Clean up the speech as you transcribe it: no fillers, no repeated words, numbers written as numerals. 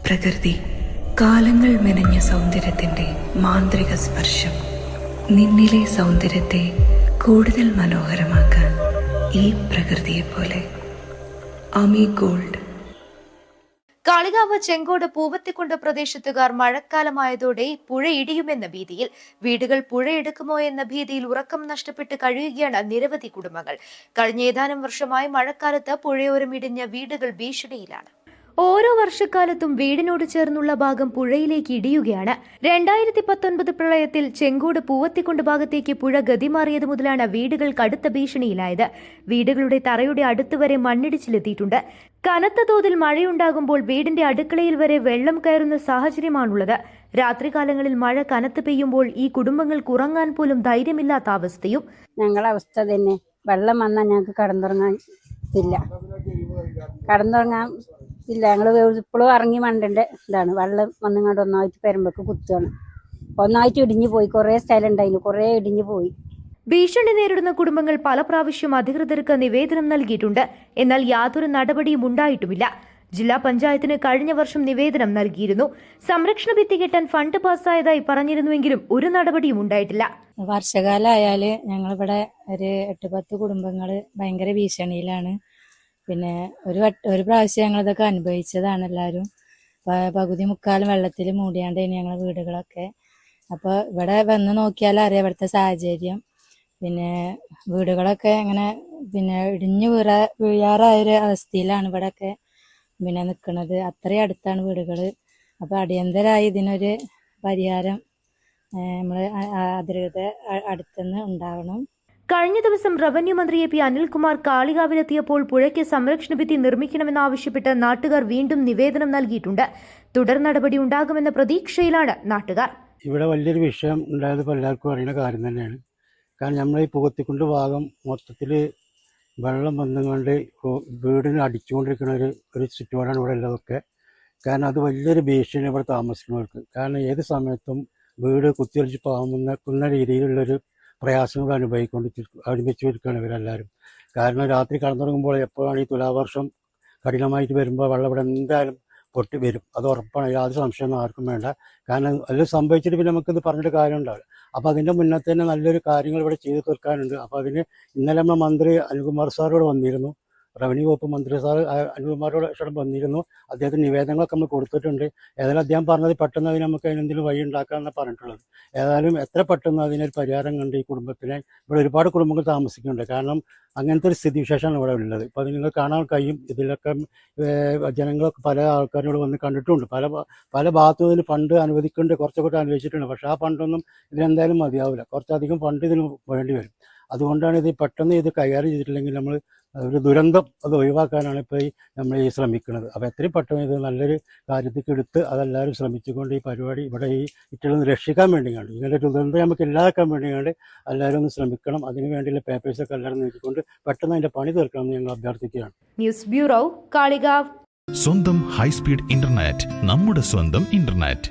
പ്രകൃതി കാലങ്ങൾ മെനഞ്ഞ സൗന്ദര്യത്തിൻ്റെ മാന്ത്രിക സ്പർശം. നിന്നിലെ സൗന്ദര്യത്തെ കൂടുതൽ മനോഹരമാക്കാൻ ഈ പ്രകൃതിയെപ്പോലെ. അമി ഗോൾഡ്. കാളികാവ് ചെങ്കോട് പൂവത്തിക്കുണ്ട് പ്രദേശത്തുകാർ മഴക്കാലമായതോടെ പുഴ ഇടിയുമെന്ന ഭീതിയിൽ, വീടുകൾ പുഴയെടുക്കുമോ എന്ന ഭീതിയിൽ ഉറക്കം നഷ്ടപ്പെട്ട് കഴിയുകയാണ് നിരവധി കുടുംബങ്ങൾ. കഴിഞ്ഞ ഏതാനും വർഷമായി മഴക്കാലത്ത് പുഴയോരം ഇടിഞ്ഞ വീടുകൾ ഭീഷണിയിലാണ്. ഓരോ വർഷക്കാലത്തും വീടിനോട് ചേർന്നുള്ള ഭാഗം പുഴയിലേക്ക് ഇടിയുകയാണ്. 2019 പ്രളയത്തിൽ ചെങ്കോട് പൂവത്തിക്കുണ്ട് ഭാഗത്തേക്ക് പുഴ ഗതിമാറിയത് മുതലാണ് വീടുകൾ കടുത്ത ഭീഷണിയിലായത്. വീടുകളുടെ തറയുടെ അടുത്തുവരെ മണ്ണിടിച്ചിലെത്തിയിട്ടുണ്ട്. കനത്ത തോതിൽ മഴയുണ്ടാകുമ്പോൾ വീടിന്റെ അടുക്കളയിൽ വരെ വെള്ളം കയറുന്ന സാഹചര്യമാണുള്ളത്. രാത്രികാലങ്ങളിൽ മഴ കനത്ത് പെയ്യുമ്പോൾ ഈ കുടുംബങ്ങൾക്ക് ഉറങ്ങാൻ പോലും ധൈര്യമില്ലാത്ത അവസ്ഥയും. ഞങ്ങളെ അവസ്ഥ തന്നെ. വെള്ളം വന്നാൽ ഞങ്ങൾക്ക് കടന്നുറങ്ങാൻ ഞങ്ങൾ ഇപ്പോഴും ഇറങ്ങി മണ്ടൻ്റെ ഇതാണ്. വെള്ളം വന്നിങ്ങോട്ട് ഒന്നായിട്ട് പെരുമ്പക്ക് കുത്തുകയാണ്. ഒന്നായിട്ട് ഇടിഞ്ഞു പോയി. കുറേ സ്ഥലം ഉണ്ടായിരുന്നു, കുറേ ഇടിഞ്ഞു പോയി. ഭീഷണി നേരിടുന്ന കുടുംബങ്ങൾ പല പ്രാവശ്യം അധികൃതർക്ക് നിവേദനം നൽകിയിട്ടുണ്ട്. എന്നാൽ യാതൊരു നടപടിയും ഉണ്ടായിട്ടുമില്ല. ജില്ലാ പഞ്ചായത്തിന് കഴിഞ്ഞ വർഷം നിവേദനം നൽകിയിരുന്നു. സംരക്ഷണ ഭിത്തി കെട്ടാൻ ഫണ്ട് പാസ്സായതായി പറഞ്ഞിരുന്നുവെങ്കിലും ഒരു നടപടിയും ഉണ്ടായിട്ടില്ല. വർഷകാലമായാല് ഞങ്ങളിവിടെ ഒരു 8-10 കുടുംബങ്ങൾ ഭയങ്കര ഭീഷണിയിലാണ്. പിന്നെ ഒരു പ്രാവശ്യം ഞങ്ങളിതൊക്കെ അനുഭവിച്ചതാണ്. എല്ലാവരും പകുതി മുക്കാലും വെള്ളത്തിൽ മൂടിയാണ്ടാണ് ഞങ്ങളെ വീടുകളൊക്കെ. അപ്പോൾ ഇവിടെ വന്ന് നോക്കിയാൽ അറിയാം ഇവിടുത്തെ സാഹചര്യം. പിന്നെ വീടുകളൊക്കെ ഇങ്ങനെ ഇടിഞ്ഞു വീഴാറായൊരു അവസ്ഥയിലാണ് ഇവിടെയൊക്കെ നിൽക്കുന്നത്. അത്രയും അടുത്താണ് വീടുകൾ. അപ്പോൾ അടിയന്തരമായി ഇതിനൊരു പരിഹാരം നമ്മൾ അധികൃതർ അടുത്തുനിന്ന് ഉണ്ടാവണം. കഴിഞ്ഞ ദിവസം റവന്യൂ മന്ത്രി എ പി അനിൽകുമാർ കാളികാവിലെത്തിയപ്പോൾ പുഴയ്ക്ക് സംരക്ഷണ ഭിത്തി നിർമ്മിക്കണമെന്നാവശ്യപ്പെട്ട് നാട്ടുകാർ വീണ്ടും നിവേദനം നൽകിയിട്ടുണ്ട്. തുടർ നടപടി ഉണ്ടാകുമെന്ന പ്രതീക്ഷയിലാണ് നാട്ടുകാർ. ഇവിടെ വലിയൊരു വിഷയം ഉണ്ടായത് എല്ലാവർക്കും അറിയുന്ന കാര്യം തന്നെയാണ്. കാരണം നമ്മൾ ഈ പൂവത്തിക്കുണ്ട് ഭാഗം മൊത്തത്തിൽ വെള്ളം വന്നുകൊണ്ട് വീടിന് അടിച്ചുകൊണ്ടിരിക്കുന്ന ഒരു ചുറ്റുപാടാണ് ഇവിടെ ഉള്ളതൊക്കെ. കാരണം അത് വലിയൊരു ഭീഷണി ഇവിടെ താമസിക്കുന്നവർക്ക്. കാരണം ഏത് സമയത്തും വീട് കുത്തിയൊലിച്ച് പാകുന്ന രീതിയിലുള്ളൊരു പ്രയാസങ്ങൾ അനുഭവിച്ചുകൊണ്ടിരിക്കുകയാണ് ഇവരെല്ലാവരും. കാരണം രാത്രി കടന്നുറങ്ങുമ്പോൾ എപ്പോഴാണ് ഈ തുലാവർഷം കഠിനമായിട്ട് വരുമ്പോൾ വെള്ളം ഇവിടെ എന്തായാലും പൊട്ടി വരും. അത് ഉറപ്പാണ്, യാതൊരു സംശയമൊന്നും ആർക്കും വേണ്ട. കാരണം എല്ലാം സംഭവിച്ചിട്ട് പിന്നെ നമുക്കിത് പറഞ്ഞിട്ട് കാര്യം ഉണ്ടാവില്ല. അപ്പോൾ അതിൻ്റെ മുന്നേ തന്നെ നല്ലൊരു കാര്യങ്ങൾ ഇവിടെ ചെയ്തു തീർക്കാനുണ്ട്. അപ്പോൾ അതിന് ഇന്നലെ നമ്മൾ മന്ത്രി അനിൽകുമാർ സാറോട് വന്നിരുന്നു. റവന്യൂ വകുപ്പ് മന്ത്രി സാർ അനിൽകുമാരോട് വന്നിരുന്നു. അദ്ദേഹത്തിന് നിവേദനങ്ങളൊക്കെ നമ്മൾ കൊടുത്തിട്ടുണ്ട്. ഏതായാലും അദ്ദേഹം പറഞ്ഞത് പെട്ടെന്ന് അതിന് നമുക്ക് അതിനെന്തെങ്കിലും വഴി ഉണ്ടാക്കാമെന്നാണ് പറഞ്ഞിട്ടുള്ളത്. ഏതായാലും എത്ര പെട്ടെന്ന് അതിനൊരു പരിഹാരം കണ്ട് ഈ കുടുംബത്തിനെ, ഇവിടെ ഒരുപാട് കുടുംബങ്ങൾ താമസിക്കുന്നുണ്ട്. കാരണം അങ്ങനത്തെ ഒരു സ്ഥിതിവിശേഷമാണ് ഇവിടെ ഉള്ളത്. ഇപ്പോൾ അത് നിങ്ങൾ കാണാൻ കഴിയും. ഇതിലൊക്കെ ജനങ്ങളൊക്കെ പല ആൾക്കാരോട് വന്ന് കണ്ടിട്ടുണ്ട്. പല ഭാഗത്തു നിന്ന് ഫണ്ട് അനുവദിക്കുന്നുണ്ട്, കുറച്ചൊക്കെ അനുവദിച്ചിട്ടുണ്ട്. പക്ഷേ ആ ഫണ്ടൊന്നും ഇതിനെന്തായാലും മതിയാവില്ല. കുറച്ചധികം ഫണ്ട് ഇതിന് വേണ്ടി വരും. അതുകൊണ്ടാണ് ഇത് പെട്ടെന്ന് ഇത് കൈകാര്യം ചെയ്തിട്ടില്ലെങ്കിൽ നമ്മൾ ഒരു ദുരന്തം അത് ഒഴിവാക്കാനാണ് ഇപ്പോൾ നമ്മൾ ഈ ശ്രമിക്കുന്നത്. അപ്പോൾ എത്രയും പെട്ടെന്ന് ഇത് നല്ലൊരു കാര്യത്തേക്ക് എടുത്ത് അതെല്ലാവരും ശ്രമിച്ചുകൊണ്ട് ഈ പരിപാടി ഇവിടെ ഈ ഇറ്റലൊന്ന് രക്ഷിക്കാൻ വേണ്ടിയാണ്, ഇങ്ങനെ ഒരു ദുരന്തം നമുക്ക് ഇല്ലാതാക്കാൻ വേണ്ടിയാണ് എല്ലാവരും ഒന്ന് ശ്രമിക്കണം. അതിന് വേണ്ടിയുള്ള പേപ്പേഴ്സൊക്കെ എല്ലാവരും നോക്കിക്കൊണ്ട് പെട്ടെന്ന് അതിൻ്റെ പണി തീർക്കണമെന്ന് ഞങ്ങൾ അഭ്യർത്ഥിക്കുകയാണ്. News bureau, Kalikavu. സ്വന്തം ഹൈസ്പീഡ് ഇന്റർനെറ്റ്, നമ്മുടെ സ്വന്തം ഇന്റർനെറ്റ്.